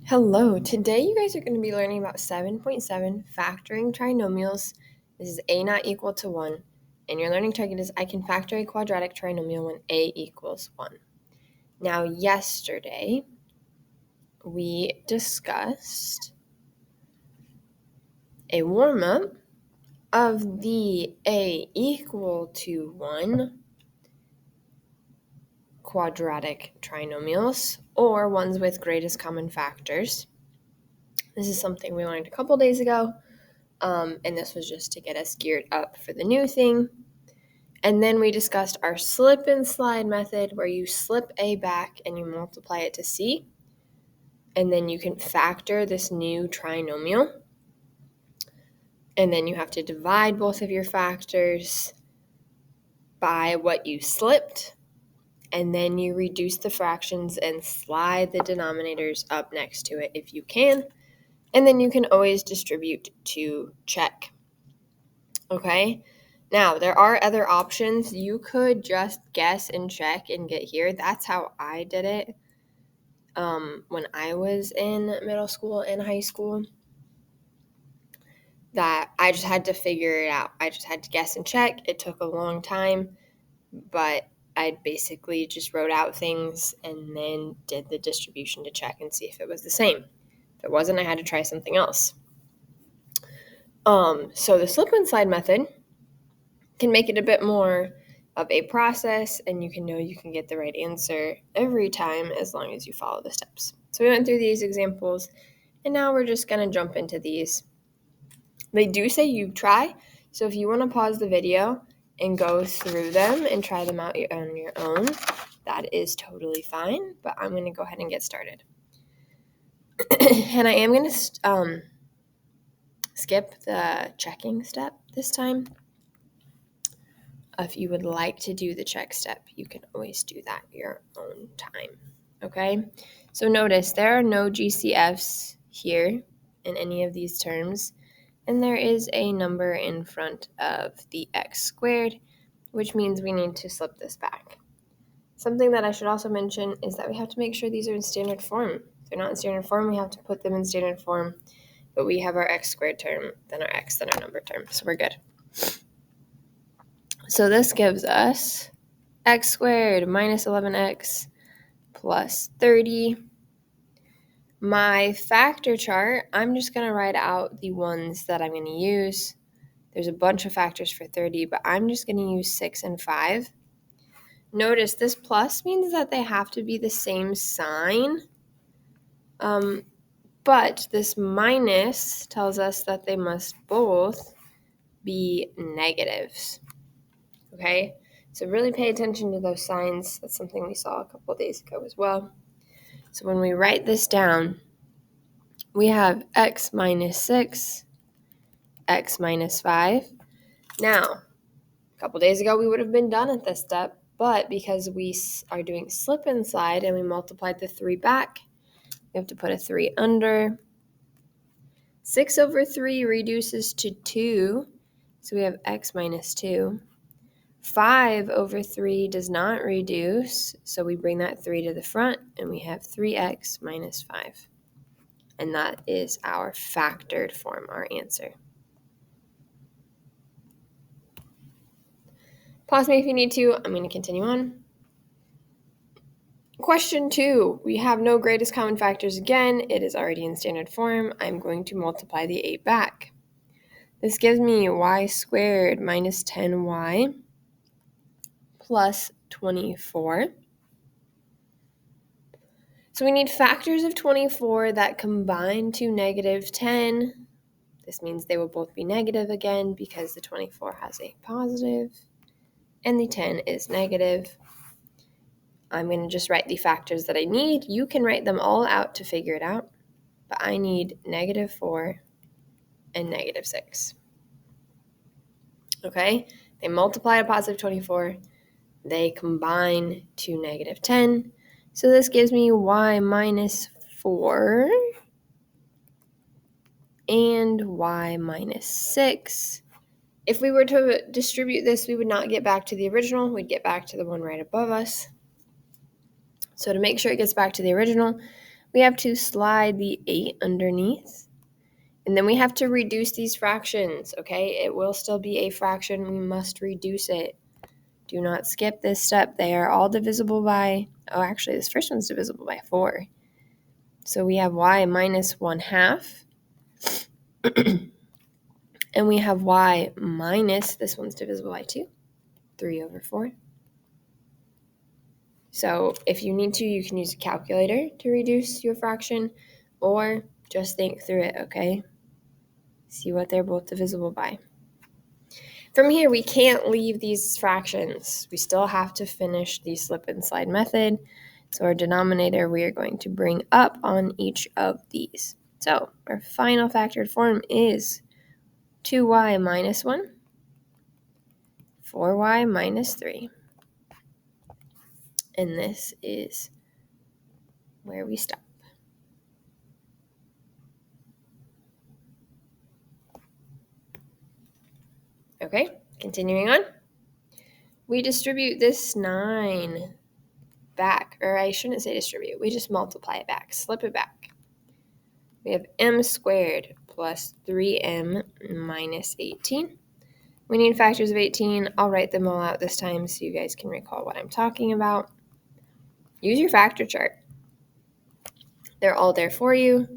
Hello, today you guys are going to be learning about 7.7 factoring trinomials. This is a not equal to 1, and your learning target is I can factor a quadratic trinomial when a equals 1. Now, yesterday we discussed a warm-up of the a equal to 1 quadratic trinomials, or ones with greatest common factors. This is something we learned a couple days ago. And this was just to get us geared up for the new thing. And then we discussed our slip and slide method, where you slip a back and you multiply it to c. And then you can factor this new trinomial. And then you have to divide both of your factors by what you slipped. And then you reduce the fractions and slide the denominators up next to it if you can. And then you can always distribute to check. Okay? Now, there are other options. You could just guess and check and get here. That's how I did it when I was in middle school and high school. That I just had to figure it out. I just had to guess and check. It took a long time, but I basically just wrote out things and then did the distribution to check and see if it was the same. If it wasn't, I had to try something else. So the slip and slide method can make it a bit more of a process, and you can know you can get the right answer every time as long as you follow the steps. So we went through these examples, and now we're just going to jump into these. They do say you try, so if you want to pause the video and go through them and try them out on your own, that is totally fine, but I'm going to go ahead and get started. And I am going to skip the checking step this time. If you would like to do the check step, you can always do that your own time, okay? So notice there are no GCFs here in any of these terms, and there is a number in front of the x squared, which means we need to slip this back. Something that I should also mention is that we have to make sure these are in standard form. If they're not in standard form, we have to put them in standard form, but we have our x squared term, then our x, then our number term, so we're good. So this gives us x squared minus 11x plus 30. My factor chart, I'm just going to write out the ones that I'm going to use. There's a bunch of factors for 30, but I'm just going to use 6 and 5. Notice this plus means that they have to be the same sign, but this minus tells us that they must both be negatives. Okay? So really pay attention to those signs. That's something we saw a couple days ago as well. So when we write this down, we have x minus 6, x minus 5. Now, a couple days ago, we would have been done at this step, but because we are doing slip and slide and we multiplied the 3 back, we have to put a 3 under. 6 over 3 reduces to 2, so we have x minus 2. 5 over 3 does not reduce, so we bring that 3 to the front, and we have 3x minus 5. And that is our factored form, our answer. Pause me if you need to. I'm going to continue on. Question 2. We have no greatest common factors again. It is already in standard form. I'm going to multiply the 8 back. This gives me y squared minus 10y plus 24. So we need factors of 24 that combine to negative 10. This means they will both be negative again because the 24 has a positive and the 10 is negative. I'm going to just write the factors that I need. You can write them all out to figure it out, but I need negative 4 and negative 6. Okay? They multiply a positive 24. They combine to negative 10. So this gives me y minus 4 and y minus 6. If we were to distribute this, we would not get back to the original. We'd get back to the one right above us. So to make sure it gets back to the original, We have to slide the 8 underneath. And then we have to reduce these fractions, okay? It will still be a fraction. We must reduce it. Do not skip this step. They are all divisible by, oh, actually, this first one's divisible by 4. So we have y minus 1/2. And we have y minus, this one's divisible by 2, 3/4. So if you need to, you can use a calculator to reduce your fraction, or just think through it, okay? See what they're both divisible by. From here, we can't leave these fractions. We still have to finish the slip and slide method. So our denominator, we are going to bring up on each of these. So our final factored form is 2y minus 1, 4y minus 3. And this is where we stop. Okay, continuing on. We distribute this 9 back, or I shouldn't say distribute. We just multiply it back, slip it back. We have m squared plus 3m minus 18. We need factors of 18. I'll write them all out this time so you guys can recall what I'm talking about. Use your factor chart. They're all there for you.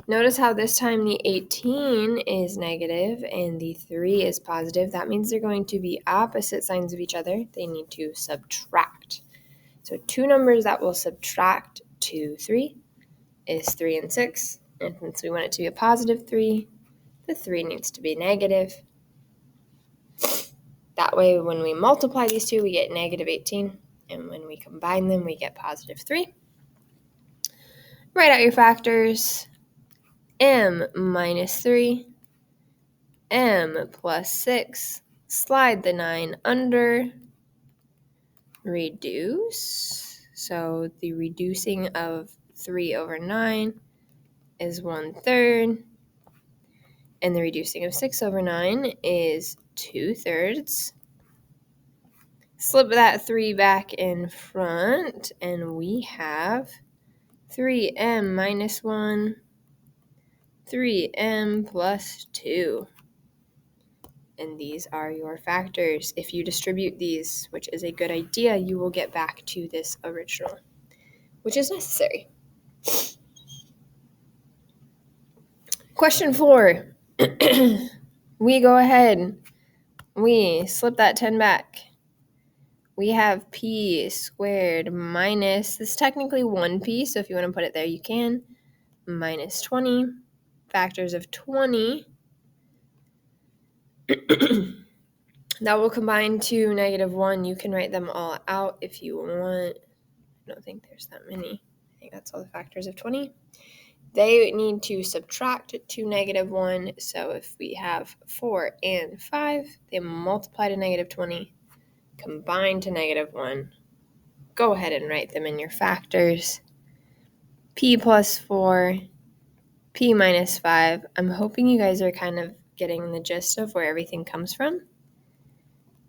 Notice how this time the 18 is negative and the 3 is positive. That means they're going to be opposite signs of each other. They need to subtract. So two numbers that will subtract 2, 3 is 3 and 6. And since we want it to be a positive 3, the 3 needs to be negative. That way, when we multiply these two, we get negative 18. And when we combine them, we get positive 3. Write out your factors. M minus 3, m plus 6, slide the 9 under, reduce. So the reducing of 3/9 is 1/3, and the reducing of 6/9 is 2/3. Slip that 3 back in front, and we have 3m minus 1, 3m plus 2. And these are your factors. If you distribute these, which is a good idea, you will get back to this original, which is necessary. Question 4. We go ahead. We slip that 10 back. We have p squared minus, this is technically 1p, so if you want to put it there, you can, minus 20. Factors of 20. That will combine to negative 1. You can write them all out if you want. I don't think there's that many. I think that's all the factors of 20. They need to subtract to negative 1. So if we have 4 and 5, they multiply to negative 20, combine to negative 1. Go ahead and write them in your factors. P plus 4, P minus 5. I'm hoping you guys are kind of getting the gist of where everything comes from.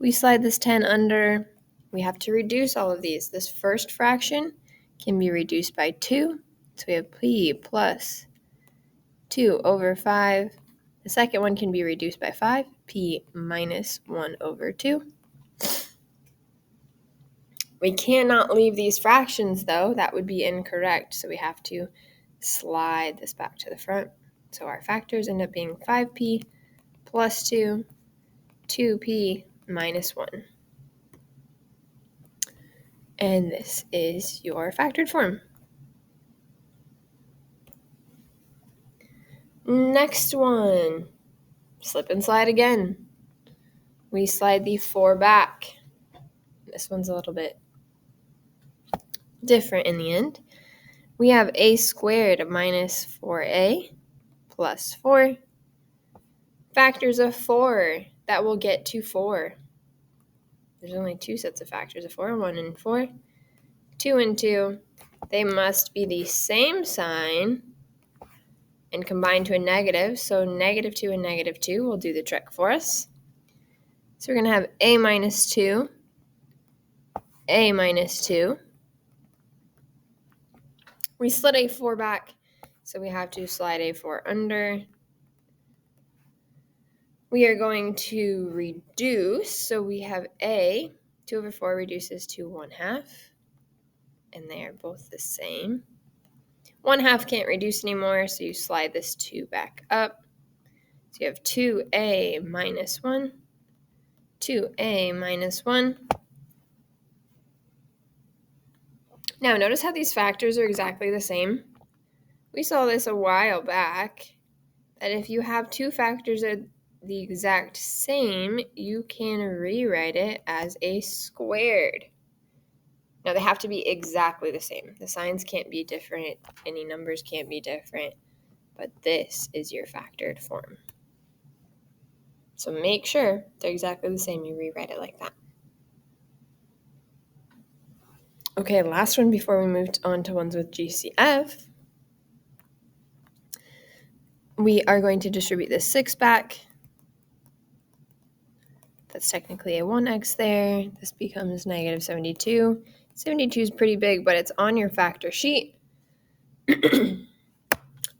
We slide this 10 under. We have to reduce all of these. This first fraction can be reduced by 2. So we have p plus 2/5. The second one can be reduced by 5. P minus 1/2. We cannot leave these fractions, though. That would be incorrect. So we have to slide this back to the front. So our factors end up being 5p plus 2, 2p minus 1. And this is your factored form. Next one, slip and slide again. We slide the 4 back. This one's a little bit different in the end. We have a squared minus 4a plus 4. Factors of 4, that will get to 4. There's only 2 sets of factors of 4, 1 and 4. 2 and 2, they must be the same sign and combine to a negative. So negative 2 and negative 2 will do the trick for us. So we're going to have a minus 2, a minus 2. We slid a4 back, so we have to slide a4 under. We are going to reduce, so we have 2 over 4 reduces to 1/2, and they are both the same. 1/2 can't reduce anymore, so you slide this 2 back up. So you have 2a minus 1, 2a minus 1. Now notice how these factors are exactly the same. We saw this a while back, that if you have two factors that are the exact same, you can rewrite it as a squared. Now they have to be exactly the same. The signs can't be different, any numbers can't be different, but this is your factored form. So make sure they're exactly the same, you rewrite it like that. Okay, last one before we moved on to ones with GCF. We are going to distribute this 6 back. That's technically a 1x there. This becomes negative 72. 72 is pretty big, but it's on your factor sheet.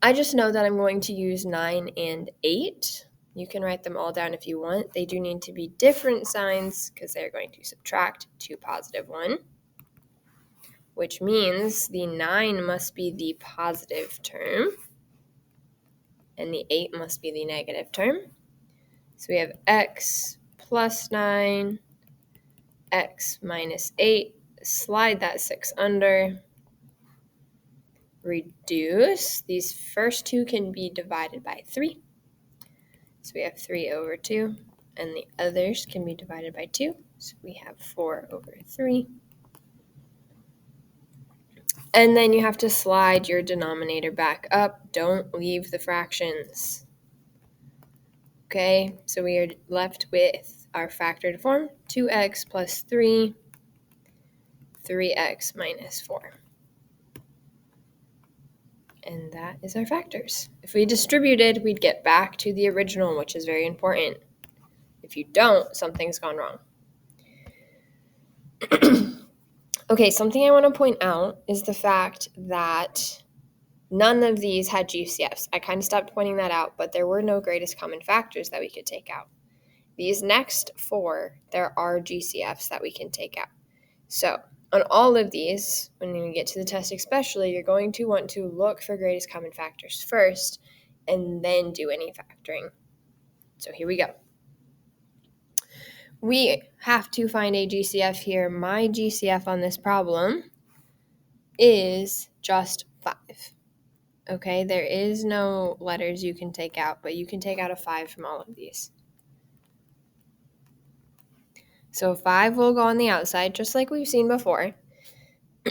I just know that I'm going to use 9 and 8. You can write them all down if you want. They do need to be different signs because they're going to subtract to positive 1, which means the 9 must be the positive term and the 8 must be the negative term. So we have x plus 9, x minus 8. Slide that 6 under. Reduce. These first two can be divided by 3. So we have 3 over 2. And the others can be divided by 2. So we have 4 over 3. And then you have to slide your denominator back up. Don't leave the fractions. Okay, so we are left with our factored form, 2x plus 3, 3x minus 4. And that is our factors. If we distributed, we'd get back to the original, which is very important. If you don't, something's gone wrong. Okay, something I want to point out is the fact that none of these had GCFs. I kind of stopped pointing that out, but there were no greatest common factors that we could take out. These next 4, there are GCFs that we can take out. So on all of these, when you get to the test especially, you're going to want to look for greatest common factors first and then do any factoring. So here we go. We have to find a GCF here. My GCF on this problem is just 5. Okay, there is no letters you can take out, but you can take out a 5 from all of these. So 5 will go on the outside, just like we've seen before.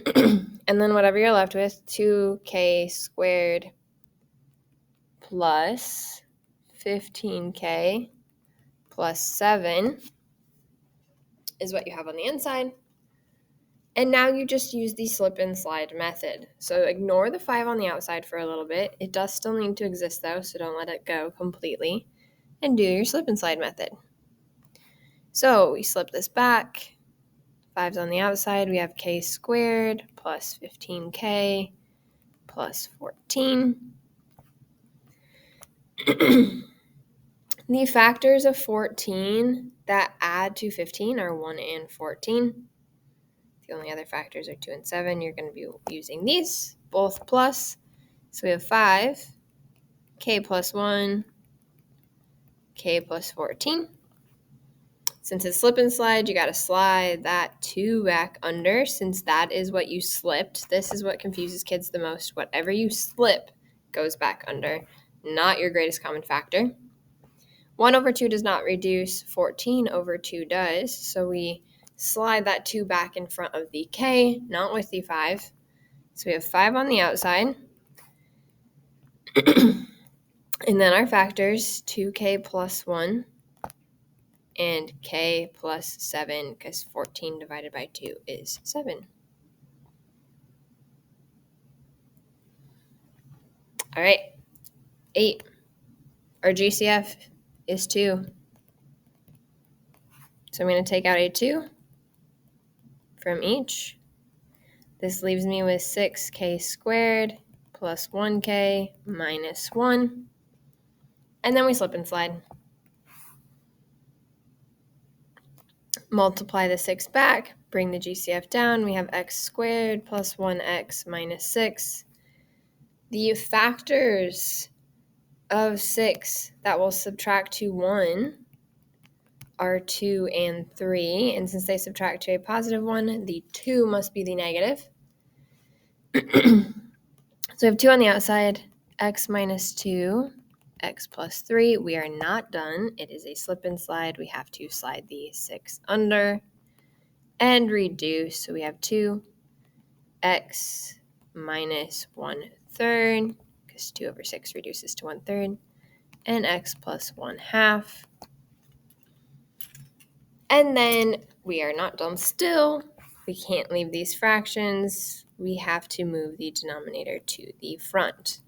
And then whatever you're left with, 2k squared plus 15k plus 7 is what you have on the inside. And now you just use the slip and slide method. So ignore the 5 on the outside for a little bit. It does still need to exist though, so don't let it go completely. And do your slip and slide method. So we slip this back. 5's on the outside. We have k squared plus 15k plus 14. The factors of 14 that add to 15 are 1 and 14. The only other factors are 2 and 7. You're going to be using these, both plus. So we have 5, k plus 1, k plus 14. Since it's slip and slide, you got to slide that 2 back under since that is what you slipped. This is what confuses kids the most. Whatever you slip goes back under, not your greatest common factor. 1 over 2 does not reduce. 14 over 2 does. So we slide that 2 back in front of the k, not with the 5. So we have 5 on the outside. And then our factors, 2k plus 1 and k plus 7, because 14 divided by 2 is 7. All right, 8. Our GCF is 2. So I'm going to take out a 2 from each. This leaves me with 6k squared plus 1k minus 1. And then we slip and slide. Multiply the 6 back, bring the GCF down. We have x squared plus 1x minus 6. The factors of 6 that will subtract to 1 are 2 and 3. And since they subtract to a positive 1, the 2 must be the negative. So we have 2 on the outside, x minus 2, x plus 3. We are not done. It is a slip and slide. We have to slide the 6 under and reduce. So we have 2x minus 1/3, because 2 over 6 reduces to 1/3, and x plus 1/2. And then we are not done still. We can't leave these fractions. We have to move the denominator to the front.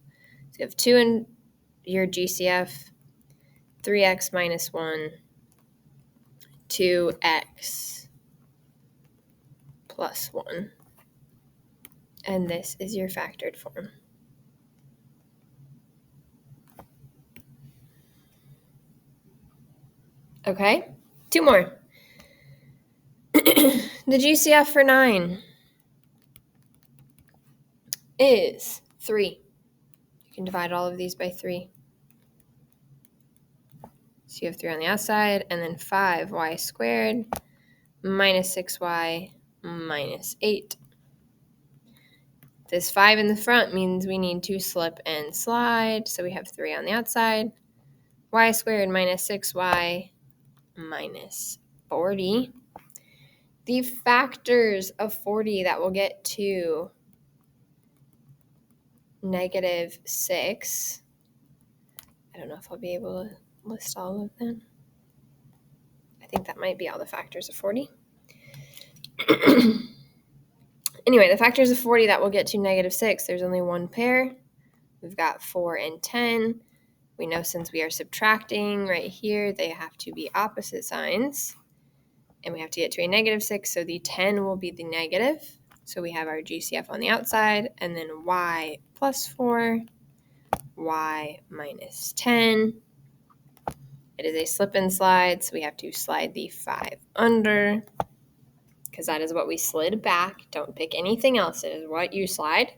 So you have 2 in your GCF, 3x minus 1, 2x plus 1. And this is your factored form. Okay, 2 more. The GCF for 9 is 3. You can divide all of these by 3. So you have 3 on the outside, and then 5y squared minus 6y minus 8. This 5 in the front means we need to slip and slide. So we have 3 on the outside, y squared minus 6y minus 40. The factors of 40 that will get to negative 6. I don't know if I'll be able to list all of them. I think that might be all the factors of 40. Anyway, the factors of 40 that will get to negative 6, there's only one pair. We've got 4 and 10. We know since we are subtracting right here, they have to be opposite signs. And we have to get to a negative 6, so the 10 will be the negative. So we have our GCF on the outside, and then y plus 4, y minus 10. It is a slip and slide, so we have to slide the 5 under, because that is what we slid back. Don't pick anything else. It is what you slide.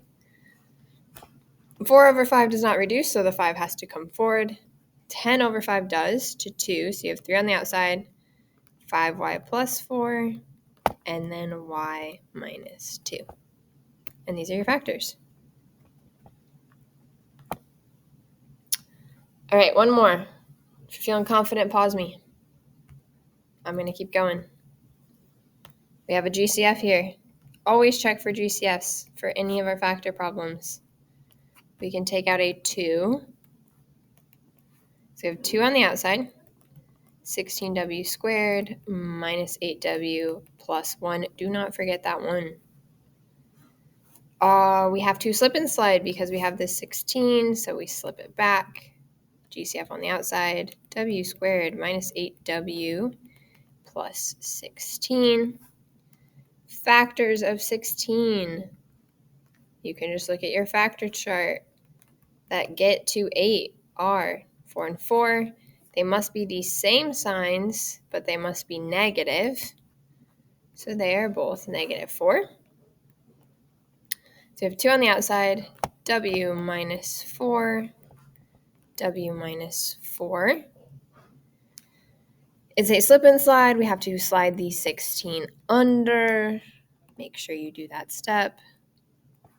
4 over 5 does not reduce, so the 5 has to come forward. 10 over 5 does to 2, so you have 3 on the outside, 5y plus 4, and then y minus 2. And these are your factors. All right, one more. If you're feeling confident, pause me. I'm going to keep going. We have a GCF here. Always check for GCFs for any of our factor problems. We can take out a 2. So we have 2 on the outside. 16w squared minus 8w plus 1. Do not forget that 1. We have to slip and slide because we have this 16, so we slip it back. GCF on the outside, w squared minus 8w plus 16. Factors of 16. You can just look at your factor chart that get to 8 are 4 and 4. They must be the same signs, but they must be negative. So they are both negative 4. So we have 2 on the outside, w minus 4, w minus 4. It's a slip and slide. We have to slide the 16 under. Make sure you do that step.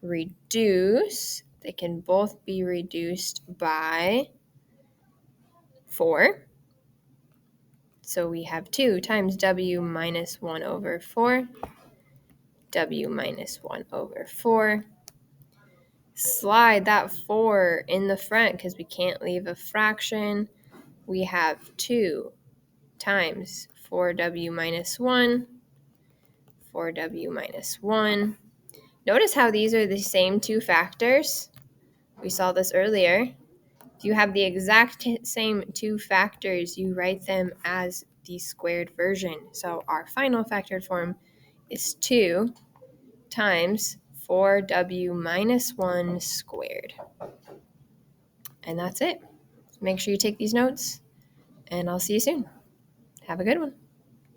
Reduce. They can both be reduced by 4. So we have 2 times w minus 1 over 4. W minus 1 over 4. Slide that 4 in the front because we can't leave a fraction. We have 2 times 4w minus 1. 4w minus 1. Notice how these are the same 2 factors. We saw this earlier. If you have the exact same 2 factors, you write them as the squared version. So our final factored form is 2 times 4w minus 1 squared. And that's it. Make sure you take these notes, and I'll see you soon. Have a good one.